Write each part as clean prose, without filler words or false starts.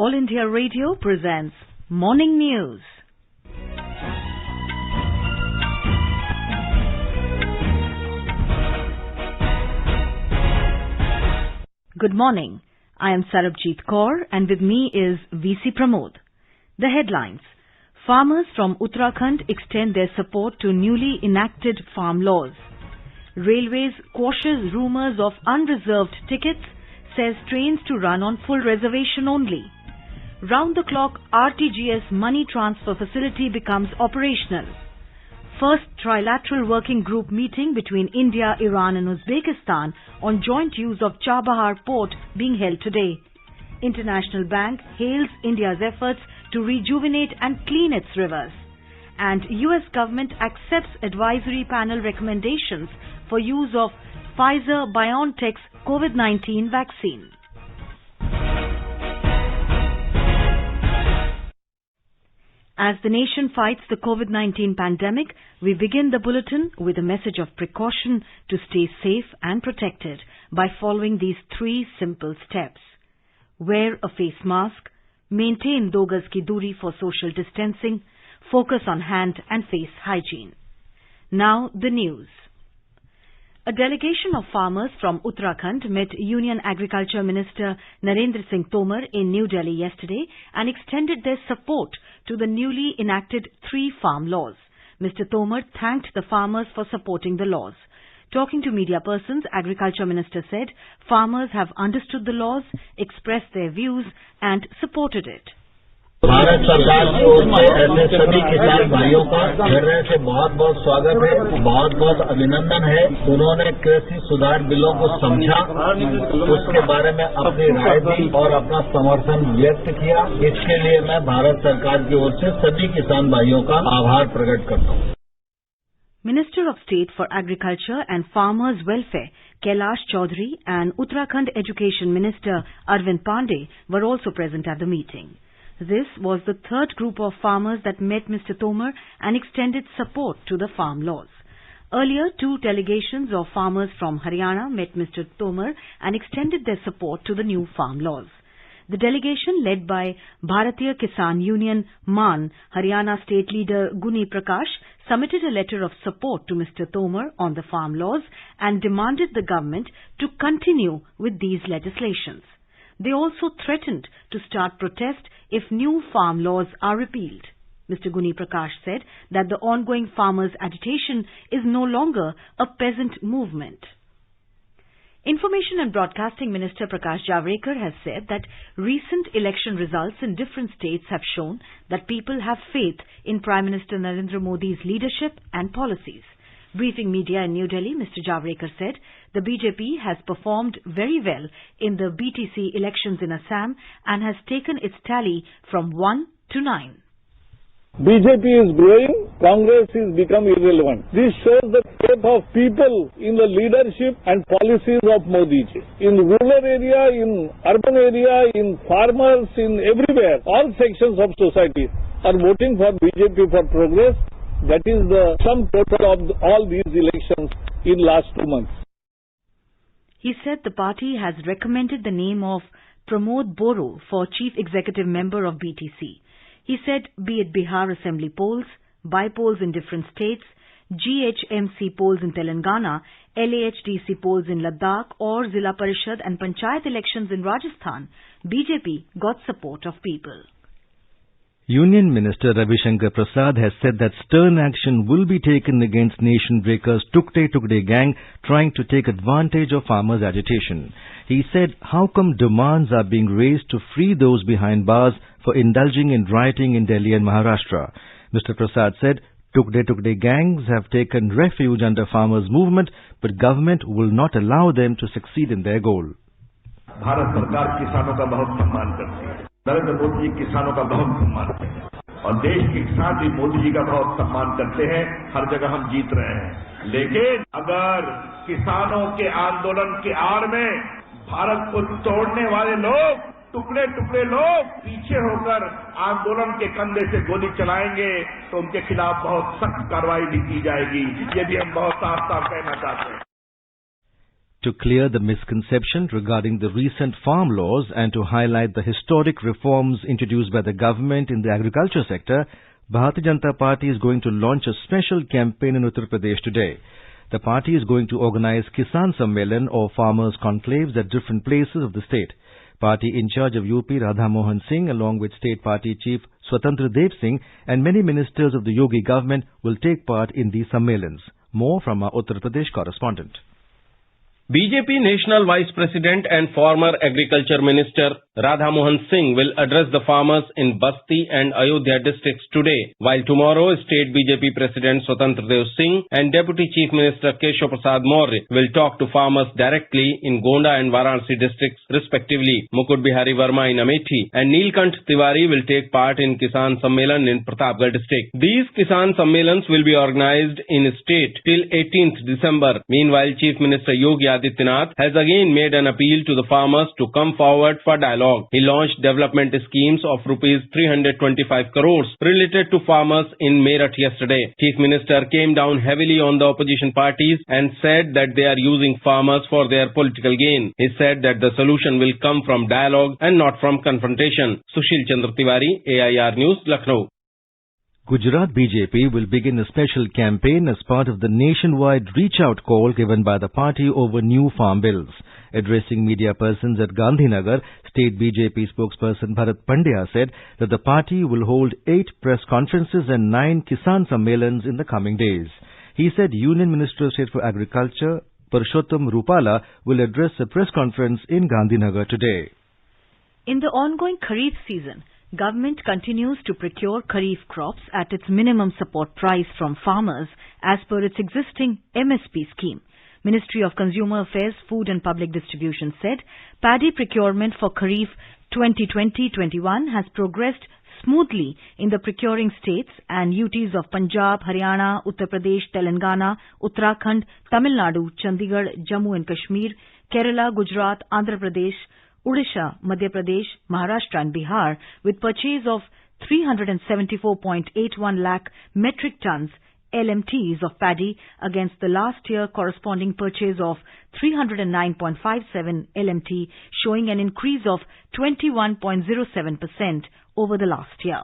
All India Radio presents Morning News. Good morning. I am Sarabjit Kaur and with me is VC Pramod. The headlines. Farmers from Uttarakhand extend their support to newly enacted farm laws. Railways quashes rumours of unreserved tickets, says trains to run on full reservation only. Round-the-clock RTGS money transfer facility becomes operational. First trilateral working group meeting between India, Iran and Uzbekistan on joint use of Chabahar port being held today. International Bank hails India's efforts to rejuvenate and clean its rivers. And US government accepts advisory panel recommendations for use of Pfizer-BioNTech's COVID-19 vaccine. As the nation fights the COVID-19 pandemic, we begin the bulletin with a message of precaution to stay safe and protected by following these 3 simple steps. Wear a face mask, maintain 2 gaz ki duri for social distancing, focus on hand and face hygiene. Now the news. A delegation of farmers from Uttarakhand met Union Agriculture Minister Narendra Singh Tomar in New Delhi yesterday and extended their support to the newly enacted 3 farm laws. Mr. Tomar thanked the farmers for supporting the laws. Talking to media persons, Agriculture Minister said farmers have understood the laws, expressed their views and supported it. Bharat सरकार की ओर से ऐसे सभी किसान भाइयों का हृदय से बहुत बहुत स्वागत है, बहुत बहुत अभिनंदन है। उन्होंने कृषि सुधार बिलों को समझा, उसके बारे में अपनी राय दी और अपना समर्थन व्यक्त किया। इसके लिए मैं भारत सरकार की ओर से सभी किसान भाइयों का आभार प्रकट करता हूँ। Minister of State for Agriculture and Farmers Welfare Kailash Chaudhary and Uttarakhand Education Minister Arvind Pandey were also present at the meeting. This was the 3rd group of farmers that met Mr. Tomar and extended support to the farm laws. Earlier, 2 delegations of farmers from Haryana met Mr. Tomar and extended their support to the new farm laws. The delegation led by Bharatiya Kisan Union MAN Haryana State Leader Guni Prakash submitted a letter of support to Mr. Tomar on the farm laws and demanded the government to continue with these legislations. They also threatened to start protest if new farm laws are repealed. Mr. Guni Prakash said that the ongoing farmers' agitation is no longer a peasant movement. Information and Broadcasting Minister Prakash Javadekar has said that recent election results in different states have shown that people have faith in Prime Minister Narendra Modi's leadership and policies. Briefing media in New Delhi, Mr. Javadekar said the BJP has performed very well in the BTC elections in Assam and has taken its tally from 1 to 9. BJP is growing, Congress is become irrelevant. This shows the faith of people in the leadership and policies of Modi ji. In rural area, in urban area, in farmers, in everywhere, all sections of society are voting for BJP for progress. That is the sum total of all these elections in last 2 months. He said the party has recommended the name of Pramod Boro for Chief Executive Member of BTC. He said be it Bihar Assembly polls, by-polls in different states, GHMC polls in Telangana, LAHDC polls in Ladakh or Zilla Parishad and Panchayat elections in Rajasthan, BJP got support of people. Union Minister Ravi Shankar Prasad has said that stern action will be taken against nation breakers Tukde gang trying to take advantage of farmers' agitation. He said, how come demands are being raised to free those behind bars for indulging in rioting in Delhi and Maharashtra? Mr. Prasad said, Tukde gangs have taken refuge under farmers' movement, but government will not allow them to succeed in their goal. Bharat सरकार किसानों का बहुत सम्मान करती है। नरेंद्र मोदी जी किसानों का बहुत सम्मान करते हैं और देश के किसान भी मोदी जी का बहुत सम्मान करते हैं। हर जगह हम जीत रहे हैं, लेकिन अगर किसानों के आंदोलन के आड़ में भारत को तोड़ने वाले लोग, टुकड़े लोग पीछे होकर आंदोलन के कंधे से गोली चलाएंगे तो उनके खिलाफ बहुत सख्त कार्रवाई भी की जाएगी। ये भी हम बहुत साफ साफ कहना चाहते हैं। to clear the misconception regarding the recent farm laws and to highlight the historic reforms introduced by the government in the agriculture sector, Bharatiya Janata Party is going to launch a special campaign in Uttar Pradesh today. The party is going to organize Kisan Sammelan or farmers' conclaves at different places of the state. Party in charge of UP Radha Mohan Singh along with State Party Chief Swatantra Dev Singh and many ministers of the Yogi government will take part in these Sammelans. More from our Uttar Pradesh correspondent. BJP National Vice President and former Agriculture Minister Radha Mohan Singh will address the farmers in Basti and Ayodhya districts today, while tomorrow State BJP President Swatantra Dev Singh and Deputy Chief Minister Keshav Prasad Maurya will talk to farmers directly in Gonda and Varanasi districts respectively. Mukut Bihari Verma in Amethi and Neelkant Tiwari will take part in Kisan Sammelan in Pratapgarh district. These Kisan Sammelans will be organized in state till 18th December. Meanwhile, Chief Minister Yogi Adityanath has again made an appeal to the farmers to come forward for dialogue. He launched development schemes of rupees 325 crores related to farmers in Meerut yesterday. Chief Minister came down heavily on the opposition parties and said that they are using farmers for their political gain. He said that the solution will come from dialogue and not from confrontation. Sushil Chandra Tiwari, AIR News, Lucknow. Gujarat BJP will begin a special campaign as part of the nationwide reach-out call given by the party over new farm bills. Addressing media persons at Gandhinagar, State BJP spokesperson Bharat Pandya said that the party will hold 8 press conferences and 9 Kisan Sammelans in the coming days. He said Union Minister of State for Agriculture Purushottam Rupala will address a press conference in Gandhinagar today. In the ongoing Kharif season, government continues to procure Kharif crops at its minimum support price from farmers as per its existing MSP scheme. Ministry of Consumer Affairs, Food and Public Distribution said paddy procurement for Kharif 2020-21 has progressed smoothly in the procuring states and UTs of Punjab, Haryana, Uttar Pradesh, Telangana, Uttarakhand, Tamil Nadu, Chandigarh, Jammu and Kashmir, Kerala, Gujarat, Andhra Pradesh, Odisha, Madhya Pradesh, Maharashtra and Bihar with purchase of 374.81 lakh metric tons LMTs of paddy against the last year corresponding purchase of 309.57 LMT, showing an increase of 21.07% over the last year.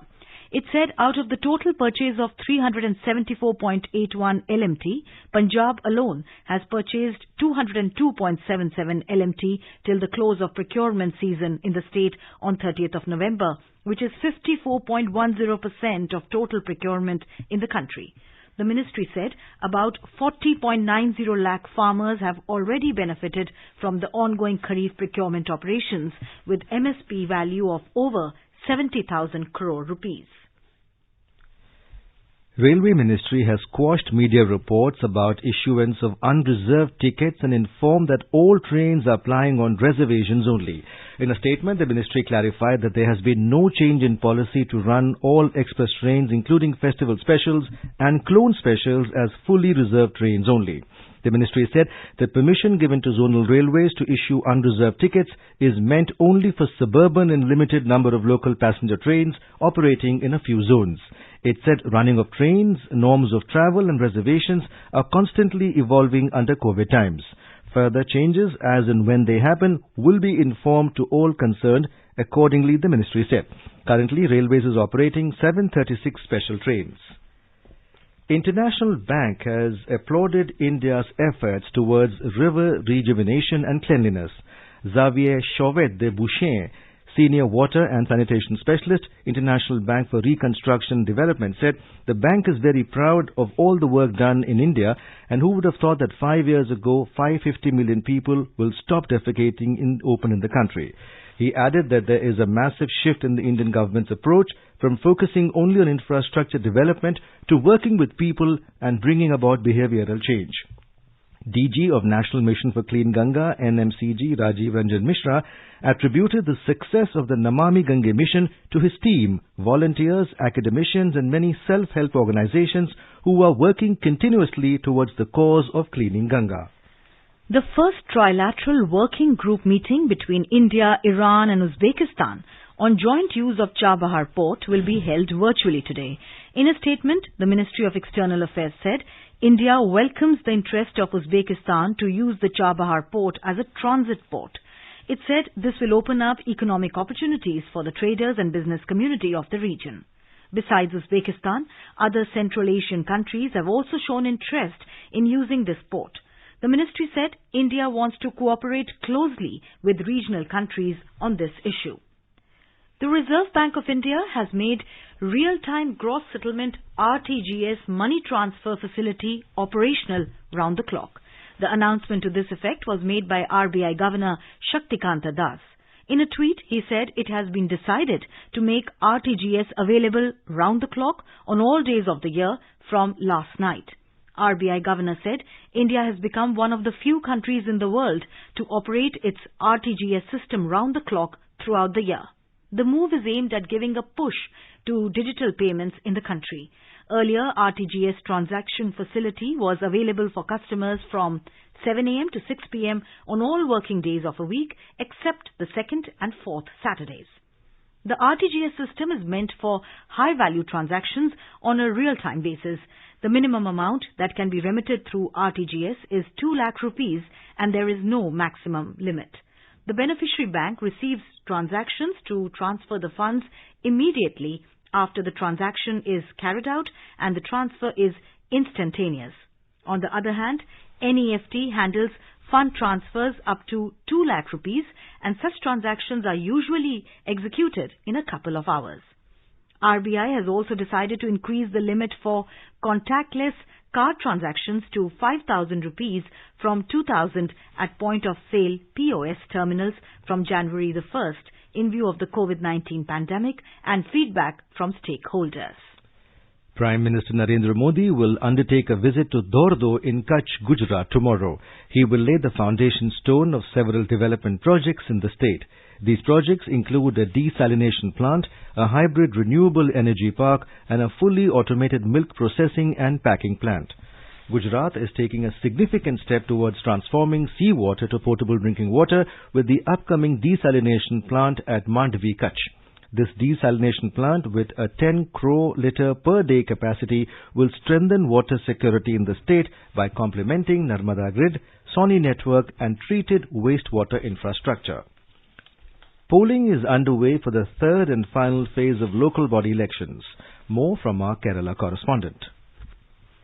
It said out of the total purchase of 374.81 LMT, Punjab alone has purchased 202.77 LMT till the close of procurement season in the state on 30th of November, which is 54.10% of total procurement in the country. The ministry said about 40.90 lakh farmers have already benefited from the ongoing Kharif procurement operations with MSP value of over 70,000 crore rupees. Railway Ministry has quashed media reports about issuance of unreserved tickets and informed that all trains are plying on reservations only. In a statement, the ministry clarified that there has been no change in policy to run all express trains, including festival specials and clone specials, as fully reserved trains only. The ministry said that permission given to zonal railways to issue unreserved tickets is meant only for suburban and limited number of local passenger trains operating in a few zones. It said running of trains, norms of travel and reservations are constantly evolving under COVID times. Further changes as and when they happen will be informed to all concerned, accordingly the ministry said. Currently, Railways is operating 736 special trains. International Bank has applauded India's efforts towards river rejuvenation and cleanliness. Xavier Chauvet de Boucher, Senior Water and Sanitation Specialist, International Bank for Reconstruction and Development, said the bank is very proud of all the work done in India, and who would have thought that 5 years ago 550 million people will stop defecating in open in the country. He added that there is a massive shift in the Indian government's approach from focusing only on infrastructure development to working with people and bringing about behavioral change. DG of National Mission for Clean Ganga, NMCG, Rajiv Ranjan Mishra, attributed the success of the Namami Gange mission to his team, volunteers, academicians and many self-help organizations who are working continuously towards the cause of cleaning Ganga. The first trilateral working group meeting between India, Iran and Uzbekistan on joint use of Chabahar port will be held virtually today. In a statement, the Ministry of External Affairs said India welcomes the interest of Uzbekistan to use the Chabahar port as a transit port. It said this will open up economic opportunities for the traders and business community of the region. Besides Uzbekistan, other Central Asian countries have also shown interest in using this port. The ministry said India wants to cooperate closely with regional countries on this issue. The Reserve Bank of India has made real-time gross settlement RTGS money transfer facility operational round the clock. The announcement to this effect was made by RBI Governor Shaktikanta Das. In a tweet, he said it has been decided to make RTGS available round the clock on all days of the year from last night. RBI Governor said India has become one of the few countries in the world to operate its RTGS system round the clock throughout the year. The move is aimed at giving a push to digital payments in the country. Earlier, RTGS transaction facility was available for customers from 7 a.m. to 6 p.m. on all working days of a week except the second and fourth Saturdays. The RTGS system is meant for high-value transactions on a real-time basis. The minimum amount that can be remitted through RTGS is 2 lakh rupees and there is no maximum limit. The beneficiary bank receives transactions to transfer the funds immediately after the transaction is carried out and the transfer is instantaneous. On the other hand, NEFT handles fund transfers up to 2 lakh rupees and such transactions are usually executed in a couple of hours. RBI has also decided to increase the limit for contactless card transactions to 5,000 rupees from 2,000 at point-of-sale POS terminals from January the 1st in view of the COVID-19 pandemic and feedback from stakeholders. Prime Minister Narendra Modi will undertake a visit to Dhordo in Kutch, Gujarat tomorrow. He will lay the foundation stone of several development projects in the state. These projects include a desalination plant, a hybrid renewable energy park and a fully automated milk processing and packing plant. Gujarat is taking a significant step towards transforming seawater to potable drinking water with the upcoming desalination plant at Mandvi, Kutch. This desalination plant with a 10 crore litre per day capacity will strengthen water security in the state by complementing Narmada grid, Sony network and treated wastewater infrastructure. Polling is underway for the third and final phase of local body elections. More from our Kerala correspondent.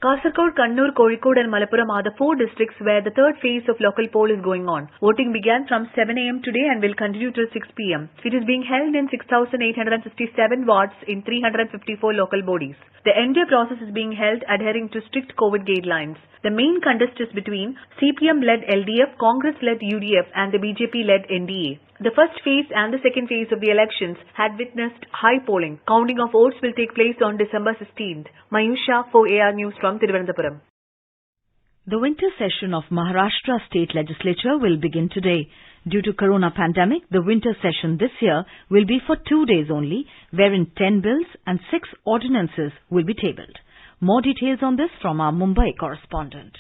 Kasaragod, Kannur, Kozhikode and Malappuram are the 4 districts where the third phase of local poll is going on. Voting began from 7 a.m. today and will continue till 6 p.m. It is being held in 6,857 wards in 354 local bodies. The entire process is being held adhering to strict COVID guidelines. The main contest is between CPM-led LDF, Congress-led UDF and the BJP-led NDA. The first phase and the second phase of the elections had witnessed high polling. Counting of votes will take place on December 16th. Mayusha for AR News from Thiruvananthapuram. The winter session of Maharashtra State Legislature will begin today. Due to corona pandemic, the winter session this year will be for 2 days only, wherein 10 bills and 6 ordinances will be tabled. More details on this from our Mumbai correspondent.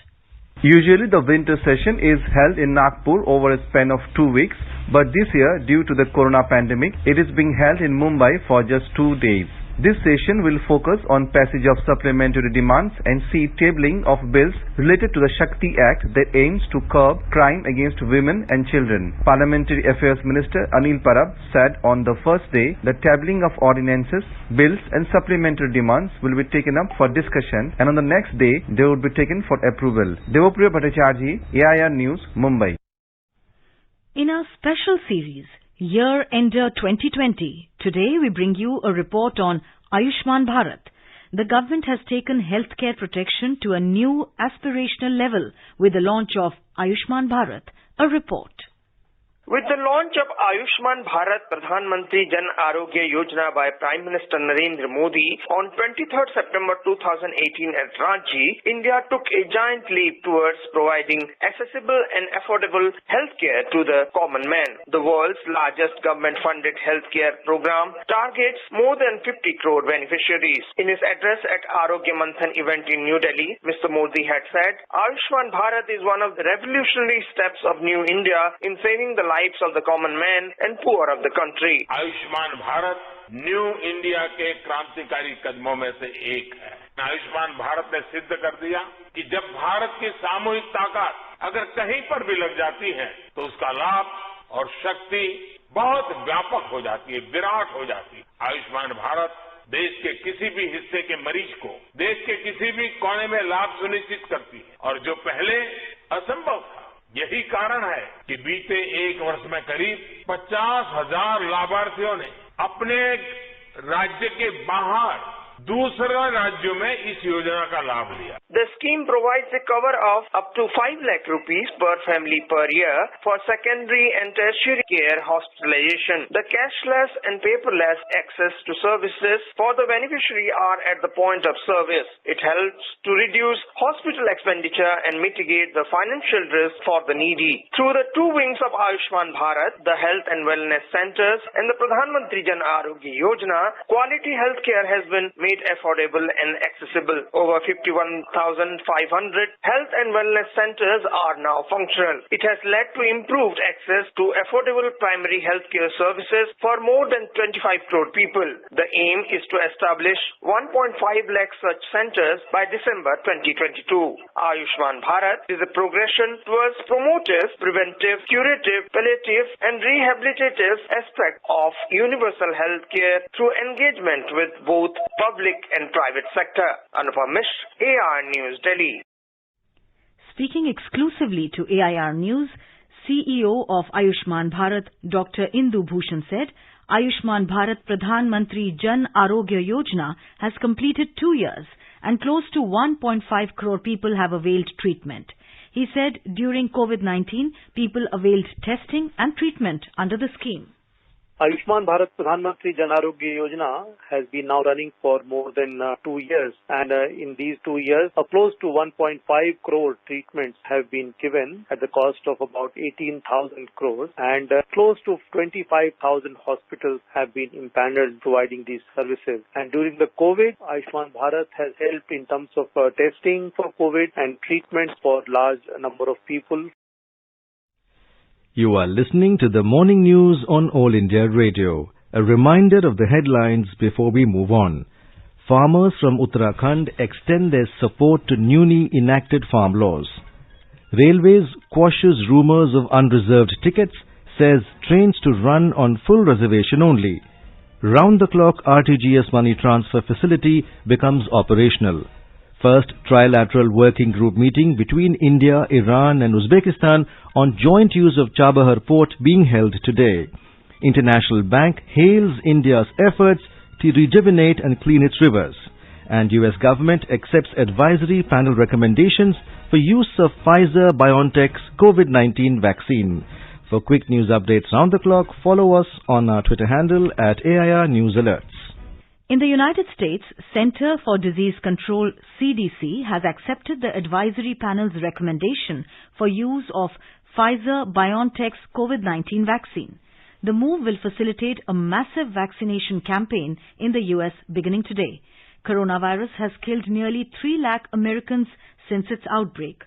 Usually the winter session is held in Nagpur over a span of 2 weeks, but this year, due to the corona pandemic, it is being held in Mumbai for just 2 days. This session will focus on passage of supplementary demands and see tabling of bills related to the Shakti Act that aims to curb crime against women and children. Parliamentary Affairs Minister Anil Parab said on the first day the tabling of ordinances, bills and supplementary demands will be taken up for discussion and on the next day they would be taken for approval. Devapriya Bhattacharjee, AIR News, Mumbai. In our special series, Year Ender 2020, today we bring you a report on Ayushman Bharat. The government has taken healthcare protection to a new aspirational level with the launch of Ayushman Bharat. A report. With the launch of Ayushman Bharat Pradhan Mantri Jan Arogya Yojana by Prime Minister Narendra Modi on 23rd September 2018 at Ranchi, India took a giant leap towards providing accessible and affordable healthcare to the common man. The world's largest government-funded healthcare program targets more than 50 crore beneficiaries. In his address at Arogya Manthan event in New Delhi, Mr. Modi had said, Ayushman Bharat is one of the revolutionary steps of New India in saving the lives of the common man and poor of the country. Ayushman Bharat new India के क्रांतिकारी कदमों में से एक है। आयुष्मान भारत ने सिद्ध कर दिया कि जब भारत की सामूहिक ताकत अगर कहीं पर भी लग जाती है तो उसका लाभ और शक्ति बहुत व्यापक हो जाती है, विराट हो जाती है। आयुष्मान भारत देश के किसी भी हिस्से के मरीज को देश के किसी भी कोने में लाभ सुनिश्चित करती है और जो पहले असंभव था। यही कारण है कि बीते एक वर्ष में करीब 50,000 लाभार्थियों ने अपने राज्य के बाहर दूसरे राज्यों में इस योजना का लाभ लिया। The scheme provides a cover of up to 5 lakh rupees per family per year for secondary and tertiary care hospitalization. The cashless and paperless access to services for the beneficiary are at the point of service. It helps to reduce hospital expenditure and mitigate the financial risk for the needy. Through the two wings of Ayushman Bharat, the health and wellness centers and the Pradhan Mantri Jan Arogya Yojana, quality health care has been made affordable and accessible. Over 51,500 health and wellness centers are now functional. It has led to improved access to affordable primary healthcare services for more than 25 crore people. The aim is to establish 1.5 lakh such centers by December 2022. Ayushman Bharat is a progression towards promotive, preventive, curative, palliative and rehabilitative aspect of universal healthcare through engagement with both public and private sector. Anupam Mishra, AIR News, Delhi. Speaking exclusively to AIR News, CEO of Ayushman Bharat, Dr. Indu Bhushan said, Ayushman Bharat Pradhan Mantri Jan Arogya Yojana has completed 2 years and close to 1.5 crore people have availed treatment. He said during COVID-19, people availed testing and treatment under the scheme. Ayushman Bharat Pradhan Mantri Jan Arogya Yojana has been now running for more than 2 years, and in these 2 years, close to 1.5 crore treatments have been given at the cost of about 18,000 crores, and close to 25,000 hospitals have been empaneled providing these services. And during the COVID, Ayushman Bharat has helped in terms of testing for COVID and treatments for large number of people. You are listening to the morning news on All India Radio. A reminder of the headlines before we move on. Farmers from Uttarakhand extend their support to newly enacted farm laws. Railways quashes rumours of unreserved tickets, says trains to run on full reservation only. Round-the-clock RTGS money transfer facility becomes operational. First trilateral working group meeting between India, Iran and Uzbekistan on joint use of Chabahar port being held today. International Bank hails India's efforts to rejuvenate and clean its rivers. And US government accepts advisory panel recommendations for use of Pfizer-BioNTech's COVID-19 vaccine. For quick news updates round the clock, follow us on our Twitter handle at AIR News Alerts. In the United States, Center for Disease Control CDC has accepted the advisory panel's recommendation for use of Pfizer-BioNTech's COVID-19 vaccine. The move will facilitate a massive vaccination campaign in the US beginning today. Coronavirus has killed nearly 3 lakh Americans since its outbreak.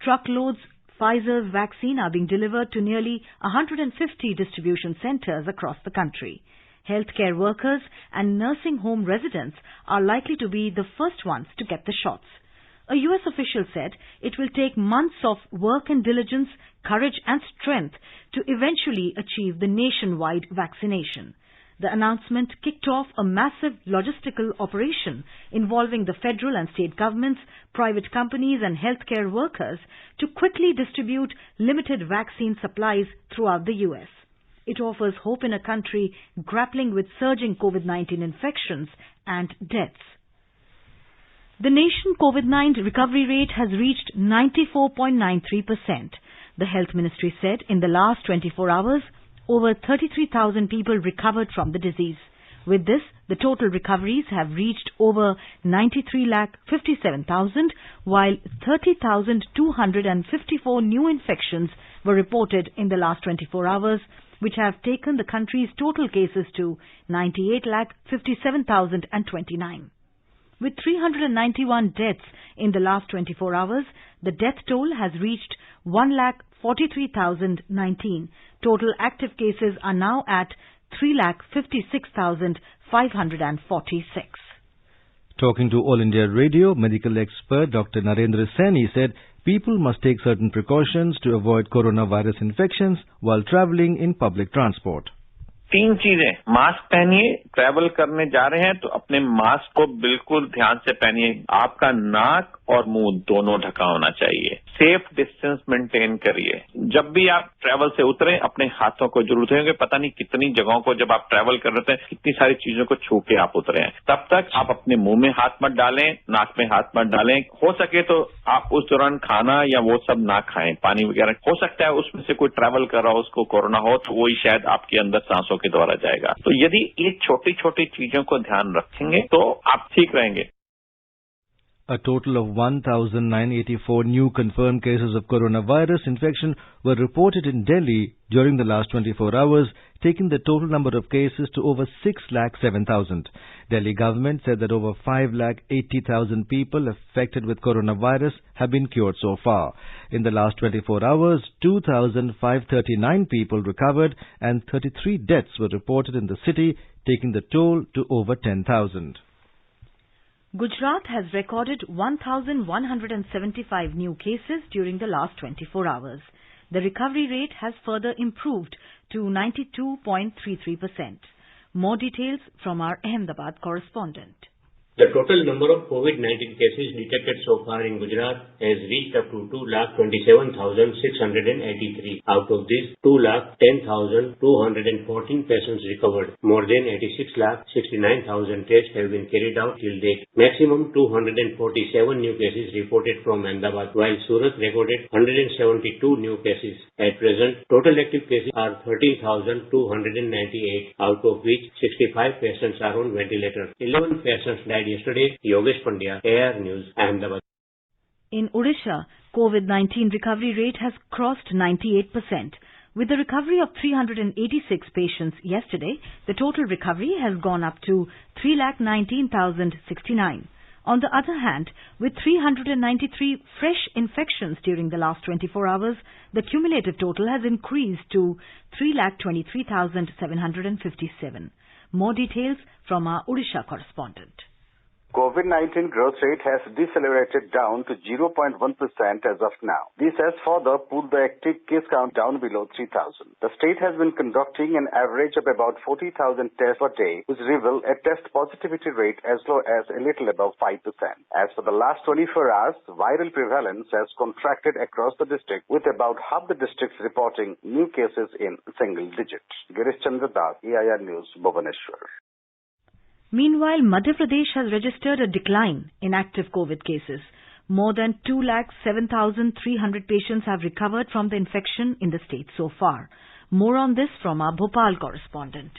Truckloads Pfizer's vaccine are being delivered to nearly 150 distribution centers across the country. Healthcare workers and nursing home residents are likely to be the first ones to get the shots. A US official said it will take months of work and diligence, courage and strength to eventually achieve the nationwide vaccination. The announcement kicked off a massive logistical operation involving the federal and state governments, private companies and healthcare workers to quickly distribute limited vaccine supplies throughout the US. It offers hope in a country grappling with surging COVID-19 infections and deaths. The nation COVID-19 recovery rate has reached 94.93%. The Health Ministry said in the last 24 hours, over 33,000 people recovered from the disease. With this, the total recoveries have reached over 93,57,000, while 30,254 new infections were reported in the last 24 hours, which have taken the country's total cases to 98,57,029. With 391 deaths in the last 24 hours, the death toll has reached 1,43,019. Total active cases are now at 3,56,546. Talking to All India Radio, medical expert Dr. Narendra Saini said people must take certain precautions to avoid coronavirus infections while travelling in public transport. 3 चीजें, mask पहनिए, travel करने जा रहे हैं तो अपने mask को बिल्कुल ध्यान से पहनिए। आपका नाक और मुंह दोनों ढका होना चाहिए। सेफ डिस्टेंस मेंटेन करिए। जब भी आप ट्रैवल से उतरे अपने हाथों को जरूर धोएंगे। पता नहीं कितनी जगहों को जब आप ट्रैवल कर रहे थे कितनी सारी चीजों को छू के आप उतरे हैं। तब तक आप अपने मुंह में हाथ मत डालें, नाक में हाथ मत डालें। हो सके तो आप उस दौरान खाना या वो सब ना खाएं, पानी वगैरह। हो सकता है उसमें से कोई ट्रैवल कर रहा हो उसको कोरोना हो तो वही शायद आपके अंदर सांसों के द्वारा जाएगा। तो यदि ये छोटी छोटी चीजों को ध्यान रखेंगे तो आप ठीक रहेंगे। A total of 1,984 new confirmed cases of coronavirus infection were reported in Delhi during the last 24 hours, taking the total number of cases to over 6,07,000. Delhi government said that over 5,80,000 people affected with coronavirus have been cured so far. In the last 24 hours, 2,539 people recovered and 33 deaths were reported in the city, taking the toll to over 10,000. Gujarat has recorded 1,175 new cases during the last 24 hours. The recovery rate has further improved to 92.33%. More details from our Ahmedabad correspondent. The total number of COVID-19 cases detected so far in Gujarat has reached up to 2,27,683. Out of this, 2,10,214 patients recovered. More than 86,69,000 tests have been carried out till date. Maximum 247 new cases reported from Ahmedabad, while Surat recorded 172 new cases. At present, total active cases are 13,298, out of which 65 patients are on ventilator. 11 patients died yesterday. Yogesh Pandya, AR News, Ahmedabad. In Odisha, COVID-19 recovery rate has crossed 98%. With the recovery of 386 patients yesterday, the total recovery has gone up to 3,19,069. On the other hand, with 393 fresh infections during the last 24 hours, the cumulative total has increased to 3,23,757. More details from our Odisha correspondent. COVID-19 growth rate has decelerated down to 0.1% as of now. This has further pulled the active case count down below 3,000. The state has been conducting an average of about 40,000 tests per day, which reveal a test positivity rate as low as a little above 5%. As for the last 24 hours, viral prevalence has contracted across the district, with about half the districts reporting new cases in single digits. Girish Chandra Das, AIR News, Bhubaneswar. Meanwhile, Madhya Pradesh has registered a decline in active COVID cases. More than 2,07,300 patients have recovered from the infection in the state so far. More on this from our Bhopal correspondent.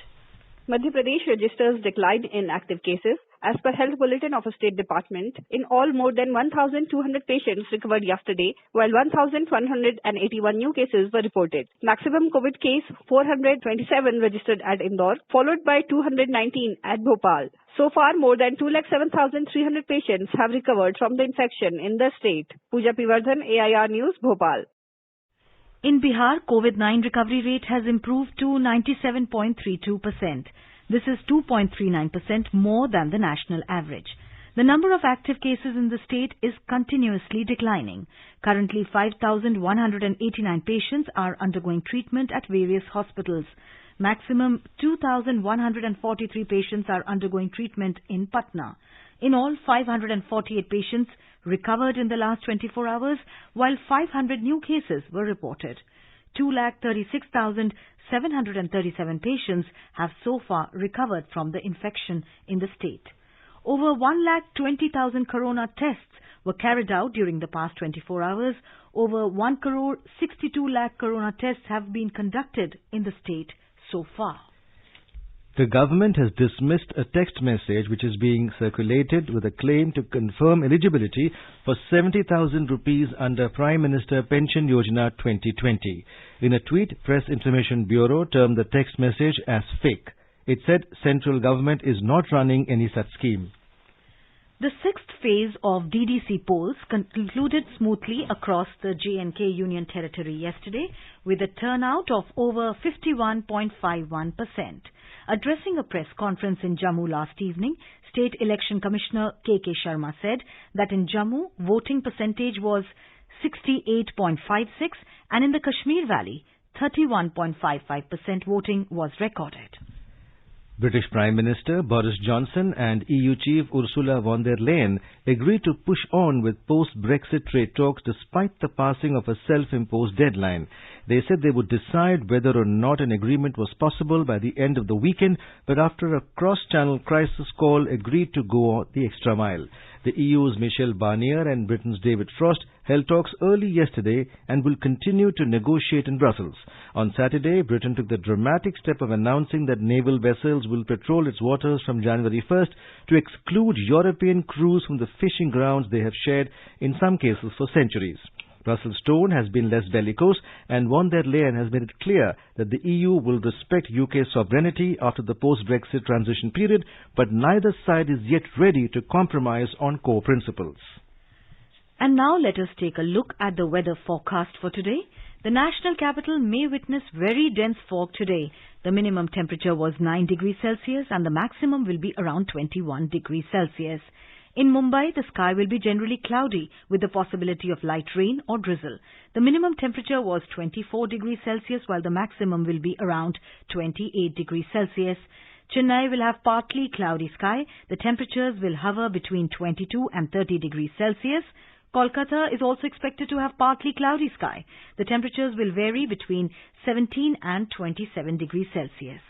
Madhya Pradesh registers decline in active cases. As per Health Bulletin of a State Department, in all more than 1,200 patients recovered yesterday, while 1,181 new cases were reported. Maximum COVID case 427 registered at Indore, followed by 219 at Bhopal. So far, more than 2,07,300 patients have recovered from the infection in the state. Pooja Pivardhan, AIR News, Bhopal. In Bihar, COVID-19 recovery rate has improved to 97.32%. This is 2.39% more than the national average. The number of active cases in the state is continuously declining. Currently, 5,189 patients are undergoing treatment at various hospitals. Maximum 2,143 patients are undergoing treatment in Patna. In all, 548 patients recovered in the last 24 hours, while 500 new cases were reported. 2,36,737 patients have so far recovered from the infection in the state. Over 1,20,000 corona tests were carried out during the past 24 hours. Over 1,62 lakh corona tests have been conducted in the state so far. The government has dismissed a text message which is being circulated with a claim to confirm eligibility for 70,000 rupees under Prime Minister Pension Yojana 2020. In a tweet, Press Information Bureau termed the text message as fake. It said central government is not running any such scheme. The sixth phase of DDC polls concluded smoothly across the J&K Union Territory yesterday with a turnout of over 51.51%. Addressing a press conference in Jammu last evening, State Election Commissioner K.K. Sharma said that in Jammu, voting percentage was 68.56% and in the Kashmir Valley, 31.55% voting was recorded. British Prime Minister Boris Johnson and EU Chief Ursula von der Leyen agreed to push on with post-Brexit trade talks despite the passing of a self-imposed deadline. They said they would decide whether or not an agreement was possible by the end of the weekend, but after a cross-channel crisis call agreed to go the extra mile. The EU's Michel Barnier and Britain's David Frost held talks early yesterday and will continue to negotiate in Brussels. On Saturday, Britain took the dramatic step of announcing that naval vessels will patrol its waters from January 1st to exclude European crews from the fishing grounds they have shared in some cases for centuries. Brussels' tone has been less bellicose, and von der Leyen has made it clear that the EU will respect UK's sovereignty after the post-Brexit transition period, but neither side is yet ready to compromise on core principles. And now let us take a look at the weather forecast for today. The national capital may witness very dense fog today. The minimum temperature was 9 degrees Celsius and the maximum will be around 21 degrees Celsius. In Mumbai, the sky will be generally cloudy with the possibility of light rain or drizzle. The minimum temperature was 24 degrees Celsius while the maximum will be around 28 degrees Celsius. Chennai will have partly cloudy sky. The temperatures will hover between 22 and 30 degrees Celsius. Kolkata is also expected to have partly cloudy sky. The temperatures will vary between 17 and 27 degrees Celsius.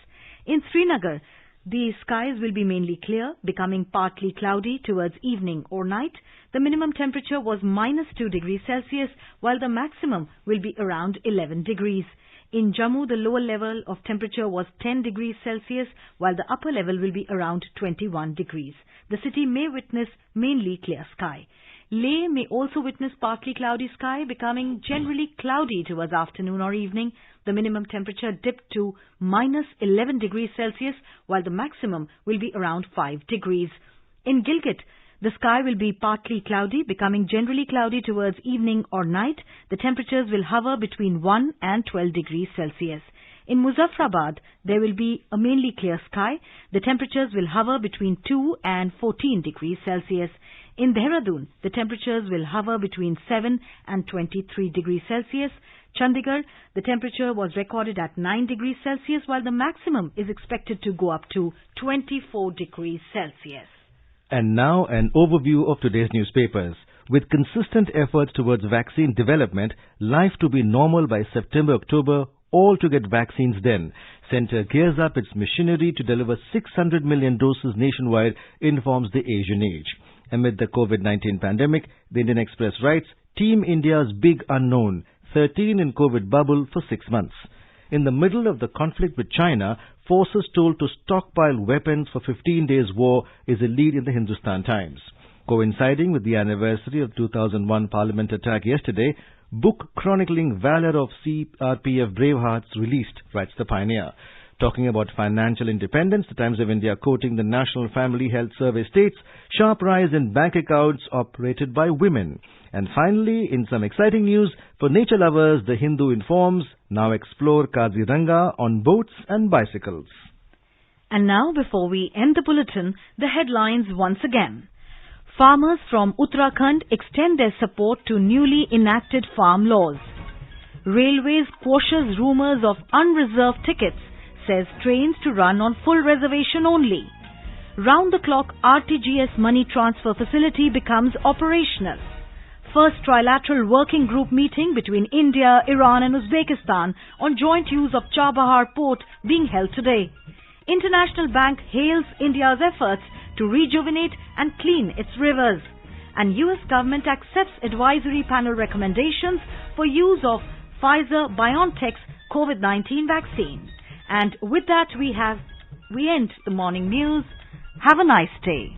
In Srinagar, the skies will be mainly clear, becoming partly cloudy towards evening or night. The minimum temperature was -2 degrees Celsius, while the maximum will be around 11 degrees. In Jammu, the lower level of temperature was 10 degrees Celsius, while the upper level will be around 21 degrees. The city may witness mainly clear sky. Leh may also witness partly cloudy sky, becoming generally cloudy towards afternoon or evening. The minimum temperature dipped to -11 degrees Celsius, while the maximum will be around 5 degrees. In Gilgit, the sky will be partly cloudy, becoming generally cloudy towards evening or night. The temperatures will hover between 1 and 12 degrees Celsius. In Muzaffarabad, there will be a mainly clear sky. The temperatures will hover between 2 and 14 degrees Celsius. In Dehradun, the temperatures will hover between 7 and 23 degrees Celsius. Chandigarh, the temperature was recorded at 9 degrees Celsius, while the maximum is expected to go up to 24 degrees Celsius. And now an overview of today's newspapers. With consistent efforts towards vaccine development, life to be normal by September-October, all to get vaccines then. Centre gears up its machinery to deliver 600 million doses nationwide, informs the Asian Age. Amid the COVID-19 pandemic, the Indian Express writes, Team India's big unknown, 13 in COVID bubble for 6 months. In the middle of the conflict with China, forces told to stockpile weapons for 15 days war is a lead in the Hindustan Times. Coinciding with the anniversary of 2001 Parliament attack yesterday, book chronicling valor of CRPF bravehearts released, writes the Pioneer. Talking about financial independence, the Times of India quoting the National Family Health Survey states, sharp rise in bank accounts operated by women. And finally, in some exciting news, for nature lovers, the Hindu informs, now explore Kaziranga on boats and bicycles. And now, before we end the bulletin, the headlines once again. Farmers from Uttarakhand extend their support to newly enacted farm laws. Railways quashes rumours of unreserved tickets, says trains to run on full reservation only. Round-the-clock RTGS money transfer facility becomes operational. First trilateral working group meeting between India, Iran and Uzbekistan on joint use of Chabahar port being held today. International Bank hails India's efforts to rejuvenate and clean its rivers. And US government accepts advisory panel recommendations for use of Pfizer-BioNTech's COVID-19 vaccine. And with that, we end the morning news. Have a nice day.